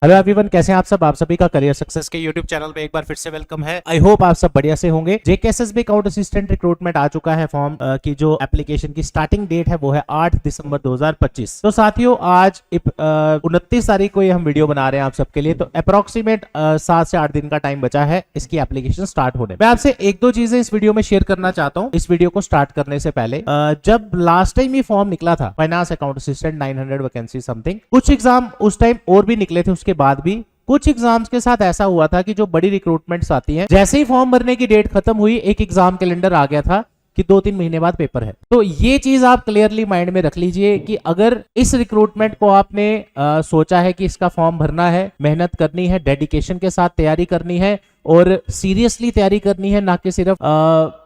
Hello everyone, कैसे हैं आप सब। आप सभी का करियर सक्सेस के यूट्यूब चैनल में एक बार फिर से वेलकम है। आई होप आप सब बढ़िया से होंगे। जेकेएसएसबी अकाउंट असिस्टेंट रिक्रूटमेंट आ चुका है। फॉर्म की जो एप्लीकेशन की स्टार्टिंग डेट है वो है 8 दिसंबर 2025। तो साथियों, आज 29 तारीख को ये हम वीडियो बना रहे हैं आप सबके लिए। तो अप्रोक्सीमेट 7 से 8 दिन का टाइम बचा है इसकी एप्लीकेशन स्टार्ट होने। मैं आपसे एक दो चीजें इस वीडियो में शेयर करना चाहता हूँ। इस वीडियो को स्टार्ट करने से पहले, जब लास्ट टाइम ये फॉर्म निकला था finance account assistant 900 vacancy something, कुछ एग्जाम उस टाइम और भी निकले थे। उसके बाद भी कुछ एग्जाम्स के साथ ऐसा हुआ था कि जो बड़ी रिक्रूटमेंट्स आती हैं, जैसे ही फॉर्म भरने की डेट खत्म हुई, एक एग्जाम कैलेंडर आ गया था कि 2-3 महीने बाद पेपर है। तो ये चीज आप क्लियरली माइंड में रख लीजिए कि अगर इस रिक्रूटमेंट को आपने सोचा है कि इसका फॉर्म भरना है, मेहनत करनी है, डेडिकेशन के साथ तैयारी करनी है और सीरियसली तैयारी करनी है, ना कि सिर्फ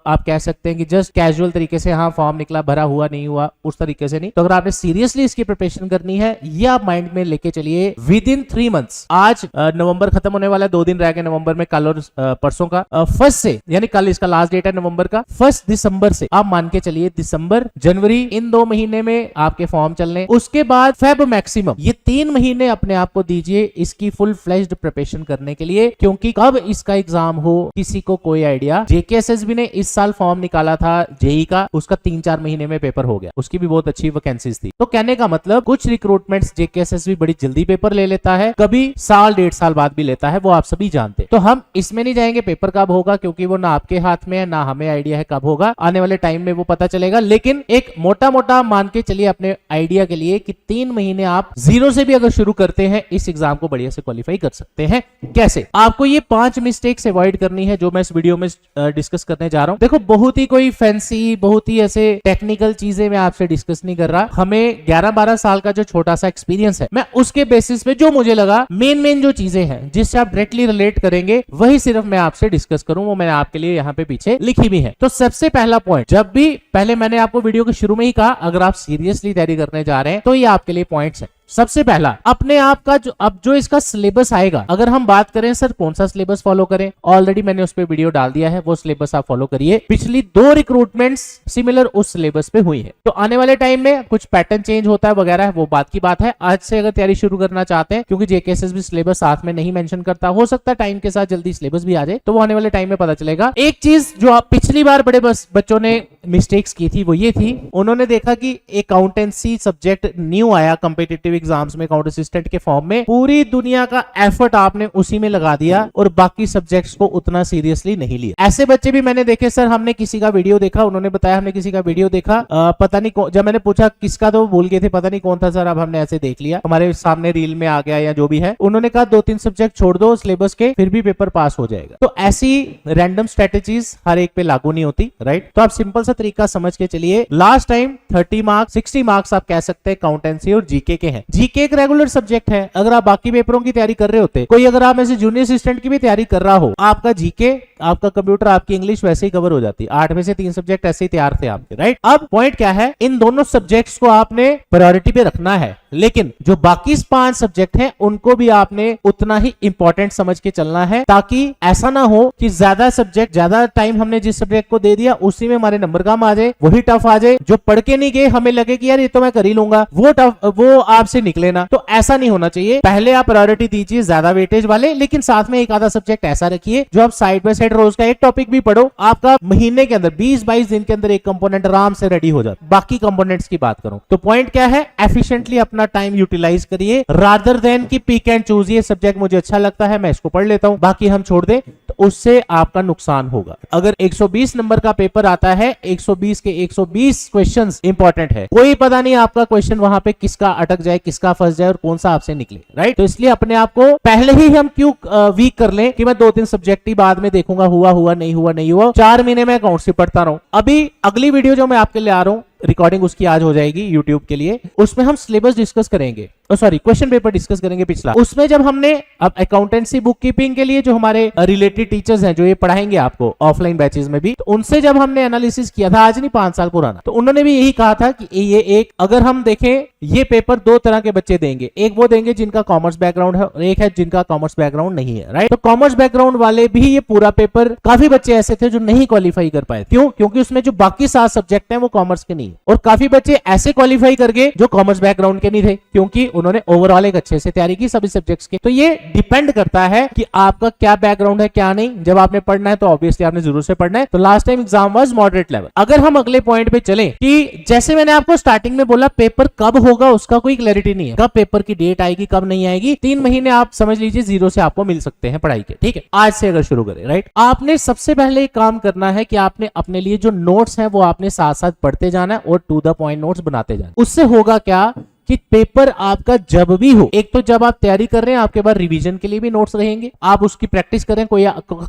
आप कह सकते हैं कि जस्ट कैजुअल तरीके से हाँ फॉर्म निकला, भरा हुआ नहीं हुआ, उस तरीके से नहीं। तो अगर आपने सीरियसली इसकी प्रिपरेशन करनी है, ये आप माइंड में लेके चलिए। विद इन 3 मंथ्स, आज नवंबर खत्म होने वाला है, 2 दिन रह गए नवंबर में, कल और परसों का। फर्स्ट से, यानी कल इसका लास्ट डेट है नवंबर का, 1 दिसंबर से आप मान के चलिए दिसंबर, जनवरी, इन 2 महीने में आपके फॉर्म चलने। उसके बाद फेब मैक्सिमम, ये 3 महीने अपने आप को दीजिए इसकी फुल फ्लेज्ड प्रिपरेशन करने के लिए। क्योंकि कब इसका एग्जाम हो किसी को कोई आइडिया। जेकेएसएसबी ने इस साल फॉर्म निकाला था जेई का, उसका 3-4 महीने में पेपर हो गया, उसकी भी बहुत अच्छी वैकेंसीज थी। तो कहने का मतलब, कुछ रिक्रूटमेंट्स जेकेएसएसबी बड़ी जल्दी पेपर ले लेता है, कभी साल 1.5 साल बाद भी लेता है, वो आप सभी जानते हैं। तो हम इसमें नहीं जाएंगे पेपर कब होगा, क्योंकि वो ना आपके हाथ में है ना हमें आइडिया है कब होगा। आने वाले टाइम में वो पता चलेगा। लेकिन एक मोटा मोटा मान के चलिए अपने आइडिया के लिए कि 3 महीने आप जीरो से भी अगर शुरू करते हैं, इस एग्जाम को बढ़िया से क्वालिफाई कर सकते हैं। कैसे? आपको ये 5 मिस्टेक्स अवॉइड करनी है जो मैं इस वीडियो में डिस्कस करने जा रहा हूं। देखो, बहुत ही कोई फैंसी, बहुत ही ऐसे टेक्निकल चीजें मैं आपसे डिस्कस नहीं कर रहा। हमें 11-12 साल का जो छोटा सा एक्सपीरियंस है, मैं उसके बेसिस पे जो मुझे लगा मेन जो चीजें हैं जिससे आप डायरेक्टली रिलेट करेंगे, वही सिर्फ मैं आपसे डिस्कस करूं। वो मैंने आपके लिए यहाँ पे पीछे लिखी भी है। तो सबसे पहला पॉइंट, जब भी पहले मैंने आपको वीडियो के शुरू में ही कहा, अगर आप सीरियसली तैयारी करने जा रहे हैं तो ये आपके लिए पॉइंट्स है। सबसे पहला, अपने आप का जो इसका सिलेबस आएगा, अगर हम बात करें सर कौन सा सिलेबस फॉलो करें, ऑलरेडी मैंने उस पर वीडियो डाल दिया है, वो सिलेबस आप फॉलो करिए। पिछली 2 रिक्रूटमेंट्स सिमिलर उस सिलेबस पे हुई है। तो आने वाले टाइम में कुछ पैटर्न चेंज होता है वगैरह, वो बात की बात है। आज से अगर तैयारी शुरू करना चाहते हैं, क्योंकि जेकेएसएसबी सिलेबस साथ में नहीं मेंशन करता, हो सकता है टाइम के साथ जल्दी सिलेबस भी आ जाए, तो वो आने वाले टाइम में पता चलेगा। एक चीज जो आप पिछली बार बड़े बच्चों ने मिस्टेक्स की थी, वो ये थी, उन्होंने देखा कि अकाउंटेंसी सब्जेक्ट न्यू आया कॉम्पिटिटिव एग्जाम्स में, अकाउंट असिस्टेंट के फॉर्म में, पूरी दुनिया का एफर्ट आपने उसी में लगा दिया और बाकी सब्जेक्ट्स को उतना सीरियसली नहीं लिया। ऐसे बच्चे भी मैंने देखे। सर हमने किसी का वीडियो देखा, उन्होंने बताया हमने किसी का वीडियो देखा, पता नहीं जब मैंने पूछा किसका, तो भूल गए थे, पता नहीं कौन था सर, अब हमने ऐसे देख लिया, हमारे सामने रील में आ गया या जो भी है। उन्होंने कहा 2-3 सब्जेक्ट छोड़ दो सिलेबस के, फिर भी पेपर पास हो जाएगा। तो ऐसी रैंडम स्ट्रेटेजीज हर एक पे लागू नहीं होती, राइट। तो आप सिंपल सा तरीका समझ के चलिए। लास्ट टाइम 30 मार्क्स 60 मार्क्स आप कह सकते हैं अकाउंटेंसी और जीके के हैं। जीके एक रेगुलर सब्जेक्ट है। अगर आप बाकी पेपरों की तैयारी कर रहे होते, कोई अगर आप ऐसे जूनियर असिस्टेंट की भी तैयारी कर रहा हो, आपका जीके, आपका कंप्यूटर, आपकी इंग्लिश वैसे ही कवर हो जाती। 8 में से 3 सब्जेक्ट ऐसे ही तैयार थे आपके, राइट। अब पॉइंट क्या है, इन दोनों सब्जेक्ट्स को आपने प्रायोरिटी पे रखना है, लेकिन जो बाकी 5 सब्जेक्ट हैं उनको भी आपने उतना ही इंपॉर्टेंट समझ के चलना है, ताकि ऐसा ना हो कि ज्यादा सब्जेक्ट, ज्यादा टाइम हमने जिस सब्जेक्ट को दे दिया उसी में हमारे नंबर कम आ जाए, वही टफ आ जाए, जो पढ़ के नहीं गए हमें लगे कि यार ये तो मैं कर ही लूंगा, वो आपसे निकले ना। तो ऐसा नहीं होना चाहिए। पहले आप प्रायोरिटी दीजिए ज्यादा वेटेज वाले, लेकिन साथ में एक आधा सब्जेक्ट ऐसा रखिए जो आप साइड बाय साइड रोज का एक टॉपिक भी पढ़ो। आपका महीने के अंदर 20-22 दिन के अंदर एक कंपोनेंट आराम से रेडी हो जाता। बाकी कंपोनेंट्स की बात करूं तो पॉइंट क्या है, एफिशिएंटली अपना टाइम यूटिलाइज करिए, रादर देन की पिक एंड चूज। ये सब्जेक्ट मुझे अच्छा लगता है, मैं इसको पढ़ लेता हूं, बाकी हम छोड़ दें, तो उससे आपका नुकसान होगा। अगर 120 नंबर का पेपर आता है, 120 के 120 क्वेश्चंस इंपॉर्टेंट है, कोई पता नहीं आपका क्वेश्चन वहां पे किसका अटक जाए, किसका फंस जाए और कौन सा आपसे निकले, राइट। तो इसलिए अपने आप को पहले ही हम क्यों वीक कर लें कि मैं 2-3 सब्जेक्ट ही बाद में देखूंगा, हुआ नहीं हुआ, 4 महीने में अकाउंट से पढ़ता रहूं। अभी अगली वीडियो जो मैं आपके लिए आ रहा हूं, रिकॉर्डिंग उसकी आज हो जाएगी यूट्यूब के लिए, उसमें हम सिलेबस डिस्कस करेंगे, सॉरी क्वेश्चन पेपर डिस्कस करेंगे पिछला। उसमें जब हमने अब अकाउंटेंसी बुक कीपिंग के लिए जो हमारे रिलेटेड टीचर्स हैं जो ये पढ़ाएंगे आपको ऑफलाइन बैचेस में भी, तो उनसे जब हमने एनालिसिस किया था, आज नहीं 5 साल पुराना, तो उन्होंने भी यही कहा था कि ये एक, अगर हम देखें, ये पेपर 2 तरह के बच्चे देंगे। एक वो देंगे जिनका कॉमर्स बैकग्राउंड है और एक है जिनका कॉमर्स बैकग्राउंड नहीं है, राइट। तो कॉमर्स बैकग्राउंड वाले भी ये पूरा पेपर, काफी बच्चे ऐसे थे जो नहीं क्वालिफाई कर पाए। क्यों? क्योंकि उसमें जो बाकी 7 सब्जेक्ट हैं वो कॉमर्स के नहीं है, और काफी बच्चे ऐसे क्वालिफाई कर गए जो कॉमर्स बैकग्राउंड के नहीं थे, क्योंकि उन्होंने ओवरऑल एक अच्छे से तैयारी की सभी सब्जेक्ट्स की। तो ये डिपेंड करता है कि आपका क्या बैकग्राउंड है क्या नहीं। जब आपने पढ़ना है तो ऑब्वियसली आपने जरूर से पढ़ना है। तो last time exam was moderate level. अगर हम अगले पॉइंट पे चलें कि जैसे मैंने आपको स्टार्टिंग में बोला पेपर कब होगा उसका कोई क्लैरिटी नहीं है, कब पेपर की डेट आएगी कब नहीं आएगी। 3 महीने आप समझ लीजिए जीरो से आपको मिल सकते हैं पढ़ाई के, ठीक है। आज से अगर शुरू करें, राइट, आपने सबसे पहले एक काम करना है कि आपने अपने लिए जो नोट्स हैं वो आपने साथ साथ पढ़ते जाना है और टू द पॉइंट नोट्स बनाते जाना। उससे होगा क्या कि पेपर आपका जब भी हो, एक तो जब आप तैयारी कर रहे हैं आपके पास रिवीजन के लिए भी नोट्स रहेंगे, आप उसकी प्रैक्टिस करें। कोई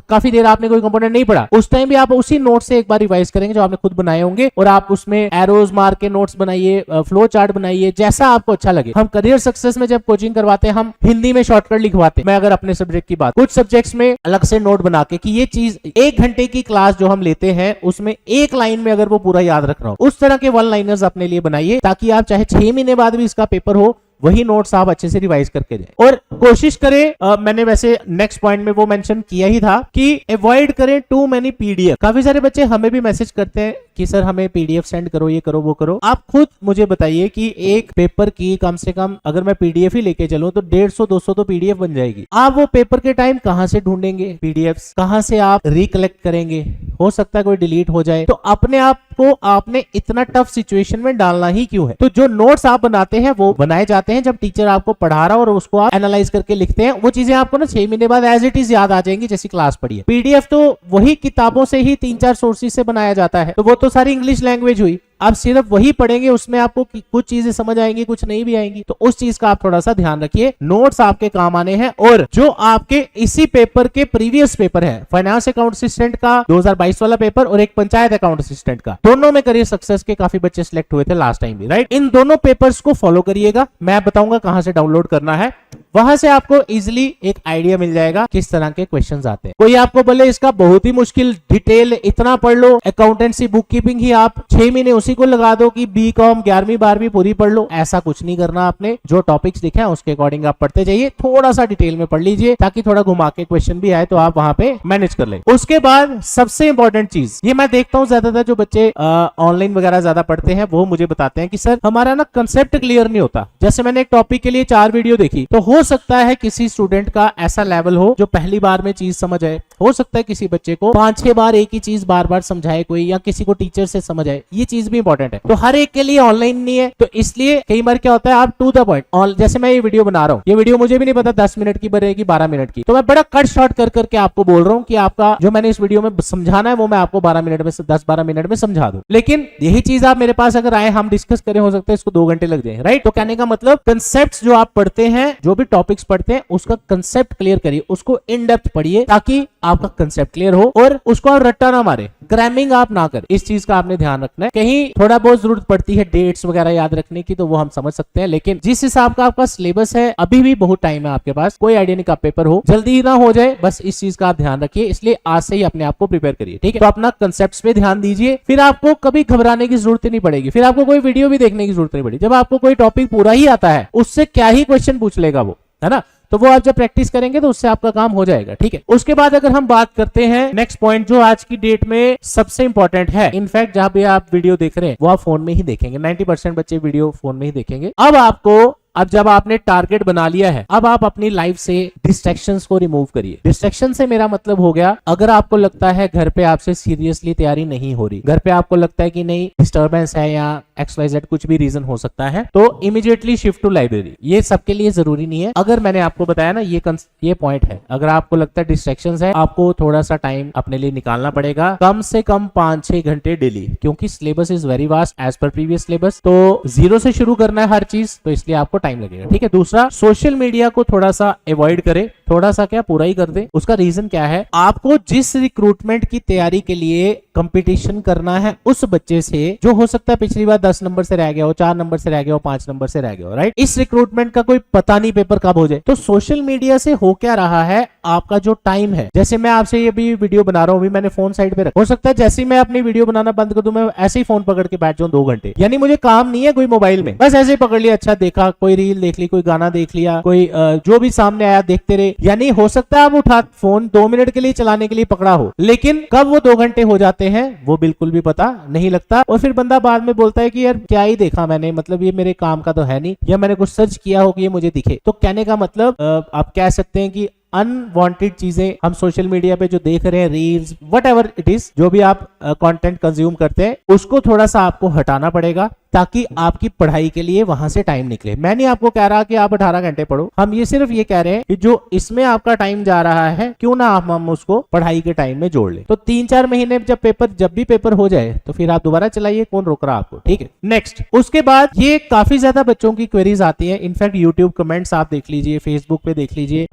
काफी देर आपने कोई कंपोनेंट नहीं पढ़ा उस टाइम भी आप उसी नोट से एक बार रिवाइज करेंगे जो आपने खुद बनाए होंगे, और आप उसमें एरोज मार के नोट्स बनाइए, फ्लो चार्ट बनाइए, जैसा आपको अच्छा लगे। हम करियर सक्सेस में जब कोचिंग करवाते हैं हम हिंदी में शॉर्टकट लिखवाते हैं। मैं अगर अपने सब्जेक्ट की बात, कुछ सब्जेक्ट्स में अलग से नोट बना के कि ये चीज 1 घंटे की क्लास जो हम लेते हैं उसमें एक लाइन में अगर वो पूरा याद रख रहा हो, उस तरह के 1 लाइनर्स अपने लिए बनाइए ताकि आप चाहे 6 महीने बाद भी इसका पेपर हो वही नोट्स आप अच्छे से रिवाइज करके जाए। और कोशिश करें, मैंने वैसे नेक्स्ट पॉइंट में वो मेंशन किया ही था कि अवॉइड करें टू मेनी पीडीएफ। काफी सारे बच्चे हमें भी मैसेज करते हैं कि सर हमें पीडीएफ सेंड करो, ये करो वो करो। आप खुद मुझे बताइए कि एक पेपर की कम से कम अगर मैं पीडीएफ ही लेके चलूं तो 150-200 तो पीडीएफ बन जाएगी। आप वो पेपर के टाइम कहां से ढूंढेंगे पीडीएफ, कहां से आप रिकलेक्ट करेंगे? हो सकता है कोई डिलीट हो जाए। तो अपने आप को आपने इतना टफ सिचुएशन में डालना ही क्यों है? तो जो नोट्स आप बनाते हैं वो बनाए जाते हैं जब टीचर आपको पढ़ा रहा हो और उसको आप एनालाइज करके लिखते हैं। वो चीजें आपको ना 6 महीने बाद एज इट इज याद आ जाएंगी जैसी क्लास पढ़ी है। पीडीएफ तो वही किताबों से ही 3-4 सोर्सेज से बनाया जाता है, तो वो तो सारी इंग्लिश लैंग्वेज हुई। आप सिर्फ वही पढ़ेंगे, उसमें आपको कुछ चीजें समझ आएंगी कुछ नहीं भी आएंगी, तो उस चीज का आप थोड़ा सा ध्यान रखिए। नोट्स आपके काम आने हैं। और जो आपके इसी पेपर के प्रीवियस पेपर है, फाइनेंस अकाउंट असिस्टेंट का 2022 वाला पेपर और एक पंचायत अकाउंट असिस्टेंट का, दोनों में करियर सक्सेस के काफी बच्चे सिलेक्ट हुए थे लास्ट टाइम भी, राइट। इन दोनों पेपर्स को फॉलो करिएगा। मैं बताऊंगा कहां से डाउनलोड करना है, वहां से आपको इजिली एक आइडिया मिल जाएगा किस तरह के क्वेश्चंस आते हैं। कोई आपको बोले इसका बहुत ही मुश्किल डिटेल इतना पढ़ लो, अकाउंटेंसी बुक कीपिंग ही आप 6 महीने उसी को लगा दो कि बीकॉम 11वीं 12वीं पूरी पढ़ लो, ऐसा कुछ नहीं करना। आपने जो टॉपिक्स लिखे हैं उसके अकॉर्डिंग आप पढ़ते जाइए, थोड़ा सा डिटेल में पढ़ लीजिए ताकि थोड़ा घुमा के क्वेश्चन भी आए तो आप वहां पे मैनेज कर ले। उसके बाद सबसे इंपॉर्टेंट चीज, ये मैं देखता हूं ज्यादातर जो बच्चे ऑनलाइन वगैरह ज्यादा पढ़ते हैं वो मुझे बताते हैं कि सर हमारा ना कंसेप्ट क्लियर नहीं होता। जैसे मैंने एक टॉपिक के लिए 4 वीडियो देखी, तो हो सकता है किसी स्टूडेंट का ऐसा लेवल हो जो पहली बार में चीज समझ आए, हो सकता है किसी बच्चे को 5-6 बार एक ही चीज बार बार समझाए कोई, या किसी को टीचर से समझ आए। ये चीज भी इंपॉर्टेंट है। तो हर एक के लिए ऑनलाइन नहीं है, तो इसलिए कई बार क्या होता है आप टू द पॉइंट, जैसे मैं ये वीडियो बना रहा हूँ, ये वीडियो मुझे भी नहीं पता 10 मिनट की बनेगी 12 मिनट की, तो मैं बड़ा कट शॉर्ट कर करके आपको बोल रहा हूँ कि आपका जो मैंने इस वीडियो में समझाना है वो मैं आपको 12 मिनट में 10-12 मिनट में समझा दूं। लेकिन यही चीज आप मेरे पास अगर आए, हम डिस्कस करें, हो सकता है इसको 2 घंटे लग जाए, राइट। तो कहने का मतलब कंसेप्ट जो आप पढ़ते हैं, जो भी टॉपिक्स पढ़ते हैं उसका कंसेप्ट क्लियर करिए, उसको इन डेप्थ पढ़िए ताकि आपका कंसेप्ट क्लियर हो और उसको आप रट्टा ना मारे, ग्रामिंग आप ना करें। इस चीज का आपने ध्यान रखना है। कहीं थोड़ा बहुत जरूरत पड़ती है डेट्स वगैरह याद रखने की, तो वो हम समझ सकते हैं, लेकिन जिस हिसाब का आपका सिलेबस है अभी भी बहुत टाइम है आपके पास, कोई आइडिया नहीं कब पेपर हो, जल्दी ना हो जाए, बस इस चीज का आप ध्यान रखिए। इसलिए आज से ही अपने आप को प्रिपेयर करिए, ठीक है। तो अपना कंसेप्ट पे ध्यान दीजिए, फिर आपको कभी घबराने की जरूरत नहीं पड़ेगी, फिर आपको कोई वीडियो भी देखने की जरूरत नहीं पड़ेगी। जब आपको कोई टॉपिक पूरा ही आता है उससे क्या ही क्वेश्चन पूछ लेगा वो, है ना। तो वो आप जब प्रैक्टिस करेंगे तो उससे आपका काम हो जाएगा, ठीक है। उसके बाद अगर हम बात करते हैं नेक्स्ट पॉइंट जो आज की डेट में सबसे इंपॉर्टेंट है, इनफैक्ट जहां भी आप वीडियो देख रहे हैं वो आप फोन में ही देखेंगे, 90% बच्चे वीडियो फोन में ही देखेंगे। अब जब आपने टारगेट बना लिया है, अब आप अपनी लाइफ से डिस्ट्रैक्शंस को रिमूव करिए। डिस्ट्रैक्शन से मेरा मतलब हो गया, अगर आपको लगता है घर पे आपसे सीरियसली तैयारी नहीं हो रही, घर पे आपको लगता है कि नहीं डिस्टर्बेंस है या XYZ कुछ भी रीजन हो सकता है, तो इमीडिएटली शिफ्ट टू लाइब्रेरी। ये सबके लिए जरूरी नहीं है। अगर मैंने आपको बताया ना ये पॉइंट है, अगर आपको लगता है डिस्ट्रैक्शंस है, आपको थोड़ा सा टाइम अपने लिए निकालना पड़ेगा, कम से कम 5-6 घंटे डेली, क्योंकि syllabus is very vast as per previous syllabus. तो 0 से शुरू करना है हर चीज, तो इसलिए आपको टाइम लगेगा, ठीक है। दूसरा, सोशल मीडिया को थोड़ा सा अवॉइड करें, थोड़ा सा क्या पूरा ही कर दे। उसका रीजन क्या है, आपको जिस रिक्रूटमेंट की तैयारी के लिए कंपटीशन करना है उस बच्चे से जो हो सकता है पिछली बार 10 नंबर से रह गया हो, 4 नंबर से रह गया हो, 5 नंबर से रह गया हो, राइट। इस रिक्रूटमेंट का कोई पता नहीं पेपर कब हो जाए। तो सोशल मीडिया से हो क्या रहा है, आपका जो टाइम है, जैसे मैं आपसे ये भी वीडियो बना रहा हूं, अभी मैंने फोन साइड पे रखा, हो सकता है जैसे ही मैं अपनी वीडियो बनाना बंद कर दूं, मैं ऐसे ही फोन पकड़ के बैठ जाऊं 2 घंटे, यानी मुझे काम नहीं है कोई मोबाइल में, बस ऐसे ही पकड़ लिया, अच्छा देखा, कोई रील देख ली, कोई गाना देख लिया, कोई जो भी सामने आया देखते रहे, यानी हो सकता है आप उठा फोन 2 मिनट के लिए चलाने के लिए पकड़ा हो, लेकिन कब वो 2 घंटे हो जाते हैं वो बिल्कुल भी पता नहीं लगता। और फिर बंदा बाद में बोलता है कि यार क्या ही देखा मैंने, मतलब ये मेरे काम का तो है नहीं, या मैंने कुछ सर्च किया हो कि ये मुझे दिखे। तो कहने का मतलब आप कह सकते हैं कि अनवांटेड चीजें हम सोशल मीडिया पे जो देख रहे हैं, reels what ever it is, जो भी आप कंटेंट कंज्यूम करते हैं, उसको थोड़ा सा आपको हटाना पड़ेगा ताकि आपकी पढ़ाई के लिए वहां से टाइम निकले। मैं नहीं आपको कह रहा कि आप 18 घंटे पढ़ो, हम ये सिर्फ ये कह रहे हैं कि जो इसमें आपका टाइम जा रहा है क्यों ना हम उसको पढ़ाई के टाइम में जोड़ ले। तो 3-4 महीने जब भी पेपर हो जाए तो फिर आप दोबारा चलाइए, कौन रोक रहा आपको, ठीक है। नेक्स्ट, उसके बाद ये काफी ज्यादा बच्चों की क्वेरीज आती है। इनफैक्ट यूट्यूब कमेंट्स आप देख लीजिए, फेसबुक पे देख लीजिए।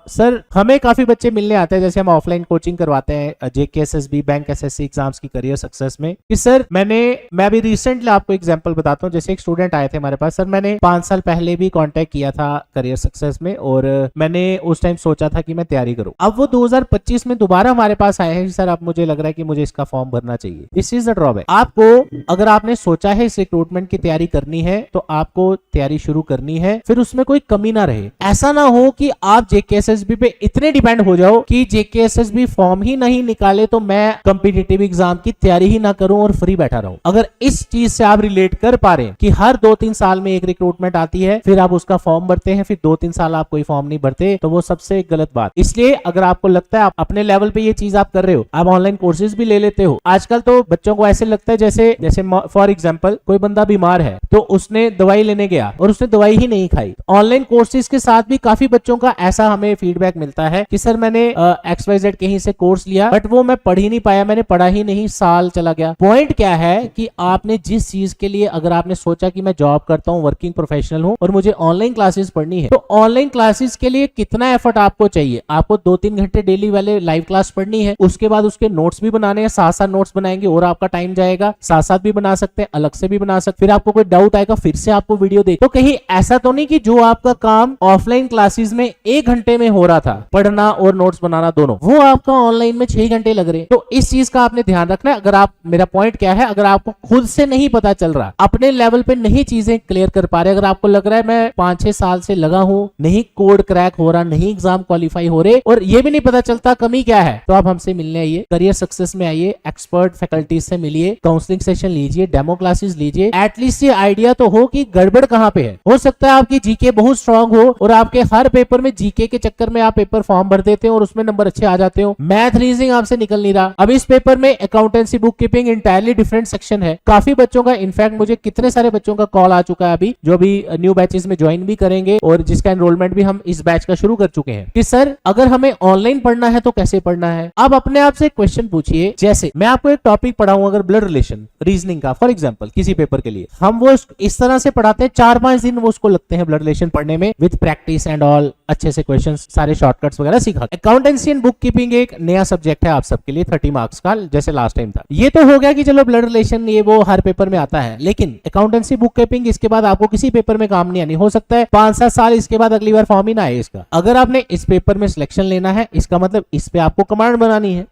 सर हमें काफी बच्चे मिलने आते हैं, जैसे हम ऑफलाइन कोचिंग करवाते हैं जेके एसएसबी बैंक एसएससी एग्जाम्स की करियर सक्सेस में, कि सर मैं अभी रिसेंटली आपको एग्जांपल बताता हूं। जैसे एक स्टूडेंट आए थे हमारे पास, सर मैंने 5 साल पहले भी कांटेक्ट किया था करियर सक्सेस में और मैंने उस टाइम सोचा था कि मैं तैयारी करूं। अब वो 2025 में दोबारा हमारे पास आए हैं, सर अब मुझे लग रहा है कि मुझे इसका फॉर्म भरना चाहिए। This is the drawback. आपको अगर आपने सोचा है इस रिक्रूटमेंट की तैयारी करनी है तो आपको तैयारी शुरू करनी है, फिर उसमें कोई कमी ना रहे। ऐसा ना हो कि आप जेकेएसएसबी पे इतने डिपेंड हो जाओ कि जेकेएसएसबी फॉर्म ही नहीं निकाले तो मैं कॉम्पिटिटिव एग्जाम की तैयारी ही ना करूं और फ्री बैठा रहूं। अगर इस चीज से आप रिलेट कर पा रहे हैं कि हर 2-3 साल में एक रिक्रूटमेंट आती है, फिर आप उसका फॉर्म भरते हैं, फिर 2-3 साल आप कोई फॉर्म नहीं भरते, तो वो सबसे गलत बात। इसलिए अगर आपको लगता है आप अपने लेवल पे ये चीज आप कर रहे हो, आप ऑनलाइन कोर्सेज भी ले लेते हो। आजकल तो बच्चों को ऐसे लगता है जैसे फॉर एग्जाम्पल कोई बंदा बीमार है तो उसने दवाई लेने गया और उसने दवाई ही नहीं खाई। ऑनलाइन कोर्सेज के साथ भी काफी बच्चों का ऐसा हमें फीडबैक मिलता है कि सर मैंने XYZ कहीं से कोर्स लिया बट वो मैं पढ़ ही नहीं पाया, मैंने पढ़ा ही नहीं, साल चला गया। पॉइंट क्या है कि आपने जिस चीज के लिए अगर आपने सोचा कि मैं जॉब करता हूं, वर्किंग प्रोफेशनल हूं और मुझे ऑनलाइन क्लासेस पढ़नी है, तो ऑनलाइन क्लासेस के लिए कितना एफर्ट आपको चाहिए? आपको 2-3 घंटे डेली वाले लाइव क्लास पढ़नी है, उसके बाद उसके नोट्स भी बनाने हैं, साथ-साथ नोट्स बनाएंगे और आपका टाइम जाएगा, साथ-साथ भी बना सकते हैं, अलग से भी बना सकते, फिर आपको कोई डाउट आएगा फिर से आपको वीडियो देख। तो कहीं ऐसा तो नहीं कि जो आपका काम ऑफलाइन क्लासेस में 1 घंटे में हो रहा था, पढ़ना और नोट्स बनाना दोनों, वो आपका ऑनलाइन में 6 घंटे लग रहे हैं। तो इस चीज का आपने ध्यान रखना है। अगर आप, मेरा पॉइंट क्या है, अगर आपको खुद से नहीं पता चल रहा, अपने लेवल पे नहीं चीजें क्लियर कर पा रहे, अगर आपको लग रहा है मैं 5-6 साल से लगा हूं, नहीं कोड क्रैक हो रहा, नहीं एग्जाम क्वालिफाई हो रहे और ये भी नहीं पता चलता कमी क्या है, तो आप हमसे मिलने आइए, करियर सक्सेस में आइए, एक्सपर्ट फैकल्टीज से मिलिए, काउंसलिंग सेशन लीजिए, डेमो क्लासेस लीजिए। एटलीस्ट ये आइडिया तो हो कि गड़बड़ कहां पे है। हो सकता है आपकी जीके बहुत स्ट्रांग हो और आपके हर पेपर में जीके के चक्कर में आप पेपर फॉर्म भर देते हो और उसमें नंबर अच्छे आ जाते हो, मैथ रीजनिंग आपसे निकल नहीं रहा। अब इस पेपर में accountancy book keeping entirely different section है। काफी बच्चों का, इनफैक्ट मुझे कितने सारे बच्चों का कॉल आ चुका है अभी जो भी न्यू बैचेस में ज्वाइन भी करेंगे और जिसका एनरोलमेंट भी हम इस बैच का शुरू कर चुके हैं कि सर अगर हमें ऑनलाइन पढ़ना है तो कैसे पढ़ना है। अब अपने आप से क्वेश्चन पूछिए, जैसे मैं आपको एक टॉपिक पढ़ाऊं अगर ब्लड रिलेशन रीजनिंग का फॉर एग्जांपल किसी पेपर के लिए, हम वो इस तरह से पढ़ाते हैं 4-5 दिन वो उसको लगते हैं ब्लड रिलेशन पढ़ने में विद प्रैक्टिस एंड ऑल, अच्छे से क्वेश्चंस सारे शॉर्टकट्स वगैरह सिखा। अकाउंटेंसी एंड बुक कीपिंग एक नया सब्जेक्ट है आप सबके लिए 30 मार्क्स का, जैसे लास्ट टाइम था। ये तो हो गया कि चलो ब्लड रिलेशन ये वो हर पेपर में आता है, लेकिन अकाउंटेंसी बुक कीपिंग इसके बाद आपको किसी पेपर में काम नहीं आनी। हो सकता है 5-7 साल इसके बाद अगली बार फॉर्म ही ना आए इसका। अगर आपने इस पेपर में सिलेक्शन लेना है, इसका मतलब इस पे आपको कमांड बनानी है,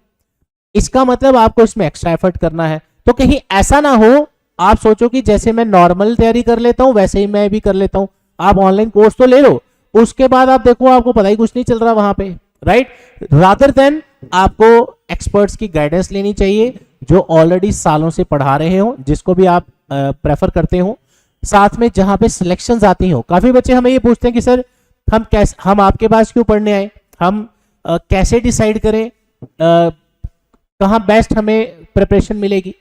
इसका मतलब आपको इसमें एक्स्ट्रा एफर्ट करना है। तो कहीं ऐसा ना हो आप सोचो कि जैसे मैं नॉर्मल तैयारी कर लेता हूं वैसे ही मैं भी कर लेता हूं। आप ऑनलाइन कोर्स तो ले लो, उसके बाद आप देखो आपको पता ही कुछ नहीं चल रहा वहां पे, राइट। रादर देन आपको एक्सपर्ट्स की गाइडेंस लेनी चाहिए जो ऑलरेडी सालों से पढ़ा रहे हो, जिसको भी आप प्रेफर करते हो। साथ में जहां पे सिलेक्शंस आती हो, काफी बच्चे हमें ये पूछते हैं कि सर हम आपके पास क्यों पढ़ने आए, हम कैसे डिसाइड करें कहां बेस्ट हमें प्रिपरेशन मिलेगी।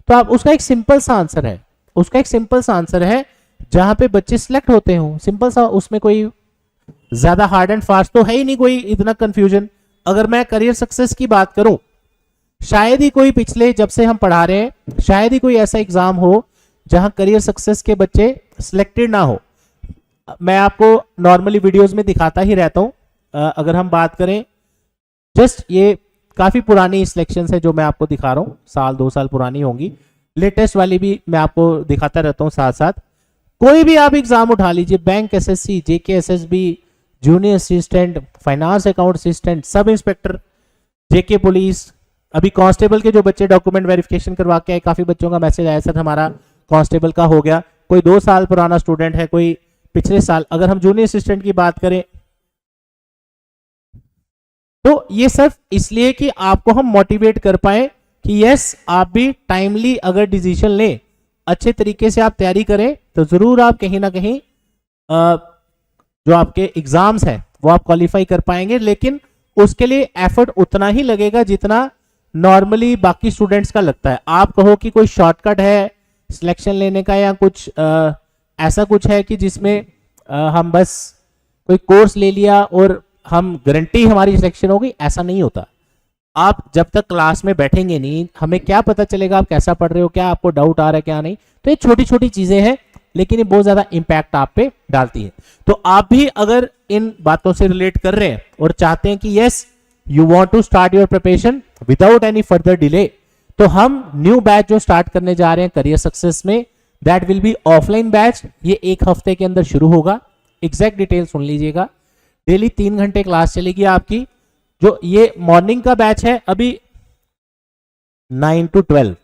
तो आप उसका एक सिंपल सा आंसर है, जहां पे बच्चे सिलेक्ट होते हो, सिंपल सा, उसमें कोई ज्यादा हार्ड एंड फास्ट तो है ही नहीं, कोई इतना कंफ्यूजन। अगर मैं करियर सक्सेस की बात करूं, शायद ही कोई पिछले जब से हम पढ़ा रहे हैं शायद ही कोई ऐसा एग्जाम हो जहां करियर सक्सेस के बच्चे सिलेक्टेड ना हो। मैं आपको नॉर्मली वीडियोस में दिखाता ही रहता हूं। अगर हम बात करें, जस्ट ये काफी पुरानी सिलेक्शन है जो मैं आपको दिखा रहा हूं, 1-2 साल पुरानी होंगी, लेटेस्ट वाली भी मैं आपको दिखाता रहता हूं साथ साथ। कोई भी आप एग्जाम उठा लीजिए, बैंक एसएससी, जेके SSB, junior assistant, finance account assistant, sub inspector, जेके पुलिस, अभी कांस्टेबल के जो बच्चे डॉक्यूमेंट वेरिफिकेशन करवा के आए, काफी बच्चों का मैसेज आया सर हमारा कांस्टेबल का हो गया। कोई 2 साल पुराना स्टूडेंट है, कोई पिछले साल। अगर हम जूनियर असिस्टेंट की बात करें, तो ये सिर्फ इसलिए कि आपको हम मोटिवेट कर पाए कि यस, आप भी टाइमली अगर डिसीजन लें, अच्छे तरीके से आप तैयारी करें, तो जरूर आप कहीं ना कहीं जो आपके एग्जाम्स हैं वो आप क्वालिफाई कर पाएंगे। लेकिन उसके लिए एफर्ट उतना ही लगेगा जितना नॉर्मली बाकी स्टूडेंट्स का लगता है। आप कहो कि कोई शॉर्टकट है सिलेक्शन लेने का, या कुछ ऐसा कुछ है कि जिसमें हम बस कोई कोर्स ले लिया और हम गारंटी हमारी सिलेक्शन होगी, ऐसा नहीं होता। आप जब तक क्लास में बैठेंगे नहीं, हमें क्या पता चलेगा आप कैसा पढ़ रहे हो, क्या आपको डाउट आ रहा है क्या नहीं। तो ये छोटी छोटी चीजें हैं, लेकिन ये बहुत ज्यादा इंपैक्ट आप पे डालती है। तो आप भी अगर इन बातों से रिलेट कर रहे हैं और चाहते हैं कि yes, you want to start your preparation without any further delay, तो हम न्यू बैच जो स्टार्ट करने जा रहे हैं करियर सक्सेस में, that will be offline batch. ये 1 हफ्ते के अंदर शुरू होगा। एग्जैक्ट डिटेल सुन लीजिएगा। डेली 3 घंटे क्लास चलेगी आपकी। जो ये मॉर्निंग का बैच है अभी 9 to 12,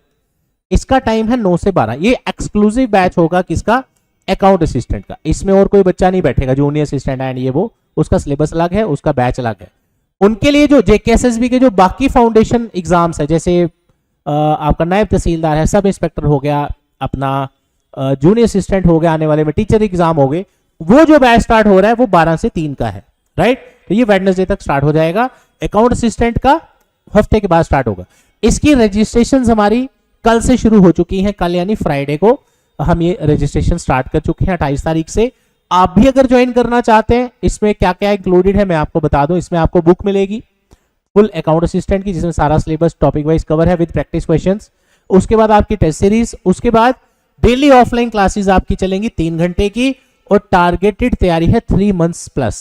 इसका टाइम है 9 से 12। ये एक्सक्लूसिव बैच होगा किसका? अकाउंट असिस्टेंट का। इसमें और कोई बच्चा नहीं बैठेगा, जूनियर असिस्टेंट एंड ये वो, उसका सिलेबस अलग है, उसका बैच अलग है। उनके लिए जो जेकेएसएसबी के जो बाकी फाउंडेशन एग्जाम्स है, जैसे आपका नायब तहसीलदार है, सब इंस्पेक्टर हो गया, अपना जूनियर असिस्टेंट हो गया, आने वाले में टीचर एग्जाम हो गए, वो जो बैच स्टार्ट हो रहा है वो 12 से 3 का है, राइट। तो ये वेडनेसडे तक स्टार्ट हो जाएगा। अकाउंट असिस्टेंट का हफ्ते के बाद स्टार्ट होगा। इसकी रजिस्ट्रेशन हमारी कल से शुरू हो चुकी हैं। कल यानी फ्राइडे को हम ये रजिस्ट्रेशन स्टार्ट कर चुके हैं 28 तारीख से। आप भी अगर ज्वाइन करना चाहते हैं, इसमें क्या क्या इंक्लूडेड है मैं आपको बता दूं। इसमें आपको बुक मिलेगी फुल अकाउंट असिस्टेंट की, जिसमें सारा सिलेबस टॉपिक वाइज कवर है विद प्रैक्टिस क्वेश्चंस। उसके बाद आपकी टेस्ट सीरीज, उसके बाद डेली ऑफलाइन क्लासेस आपकी चलेंगी 3 घंटे की, और टारगेटेड तैयारी है 3 months प्लस,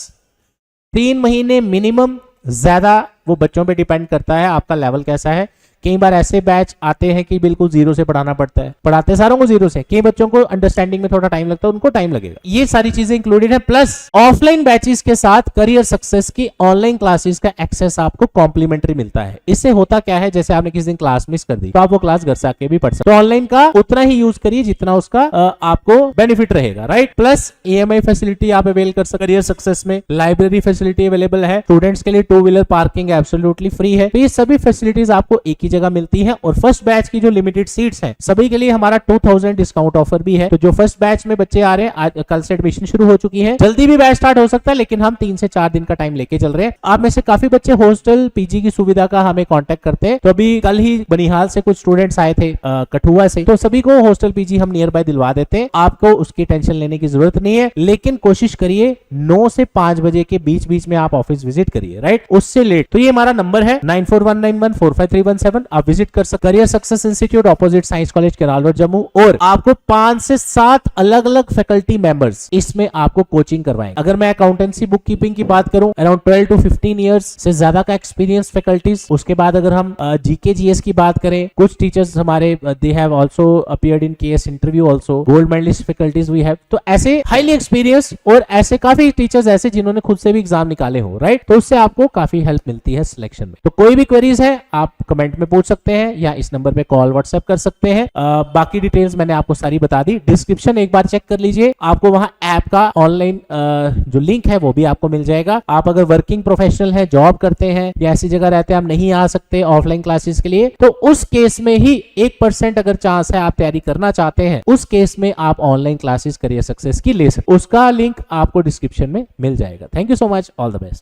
3 महीने मिनिमम। ज्यादा वो बच्चों पे डिपेंड करता है आपका लेवल कैसा है। कई बार ऐसे बैच आते हैं कि बिल्कुल जीरो से पढ़ाना पड़ता है, पढ़ाते सारों को जीरो से। कई बच्चों को अंडरस्टैंडिंग में थोड़ा टाइम लगता है, उनको टाइम लगेगा। ये सारी चीजें इंक्लूडेड है। प्लस ऑफलाइन बैचेस के साथ करियर सक्सेस की ऑनलाइन क्लासेस का एक्सेस आपको कॉम्प्लीमेंट्री मिलता है। इससे होता क्या है, जैसे आपने किसी दिन क्लास मिस कर दी तो आप वो क्लास घर से आके भी पढ़ सकते हो। तो ऑनलाइन का उतना ही यूज करिए जितना उसका आपको बेनिफिट रहेगा, राइट। प्लस EMI फैसिलिटी आप अवेल कर सकते करियर सक्सेस में। लाइब्रेरी फैसिलिटी अवेलेबल है। स्टूडेंट्स के लिए 2 व्हीलर पार्किंग एब्सोल्युटली फ्री है। तो ये सभी फैसिलिटीज आपको एक ही जगह मिलती है। और फर्स्ट बैच की जो लिमिटेड सीट्स हैं, सभी के लिए हमारा 2000 डिस्काउंट ऑफर भी है। तो जो फर्स्ट बैच में बच्चे आ रहे हैं, आज कल से एडमिशन शुरू हो चुकी है। जल्दी भी बैच स्टार्ट हो सकता है, लेकिन हम 3 से 4 दिन का टाइम लेके चल रहे हैं। आप में से काफी बच्चे हॉस्टल पीजी की सुविधा का हमें कांटेक्ट करते हैं। तो अभी कल ही बनिहाल से कुछ स्टूडेंट्स आए थे, कठुआ से, तो सभी को हॉस्टल पीजी हम नियर बाय दिलवा देते हैं। आपको उसकी टेंशन लेने की जरूरत नहीं है। लेकिन कोशिश करिए 9 से 5 बजे के बीच बीच में आप ऑफिस विजिट करिए, राइट। उससे लेट तो ये हमारा नंबर है 9419145317। आप विजिट कर सकते। Career success institute opposite science college केराल रोड जम्मू। और आपको 5 से 7 अलग अलग फैकल्टी मेंबर्स इसमें आपको कोचिंग करवाएंगे। अगर मैं अकाउंटेंसी बुक कीपिंग की बात करूं, अराउंड 12 to 15 ईयर्स से ज्यादा का एक्सपीरियंस फैकल्टीज। उसके बाद अगर हम जीके जीएस की बात करें, कुछ टीचर्स हमारे they have also appeared in KS interview also, gold medallist faculties we have. तो ऐसे हाईली एक्सपीरियंस और ऐसे काफी टीचर्स ऐसे जिन्होंने खुद से भी एग्जाम निकाले हो, राइट। तो उससे आपको काफी हेल्प मिलती है सिलेक्शन में। तो कोई भी क्वेरीज है आप कमेंट में पूछ सकते हैं या इस नंबर पे कॉल व्हाट्सएप कर सकते हैं। बाकी डिटेल्स मैंने आपको सारी बता दी। डिस्क्रिप्शन एक बार चेक कर लीजिए, आपको वहां ऐप का ऑनलाइन जो लिंक है वो भी आपको मिल जाएगा। आप अगर वर्किंग प्रोफेशनल है, जॉब करते हैं या ऐसी जगह रहते हैं आप नहीं आ सकते ऑफलाइन क्लासेस के लिए, तो उस केस में ही 1% अगर चांस है आप तैयारी करना चाहते हैं, उस केस में आप ऑनलाइन क्लासेस करियर सक्सेस की ले सकते। उसका लिंक आपको डिस्क्रिप्शन में मिल जाएगा। Thank you so much, all the best.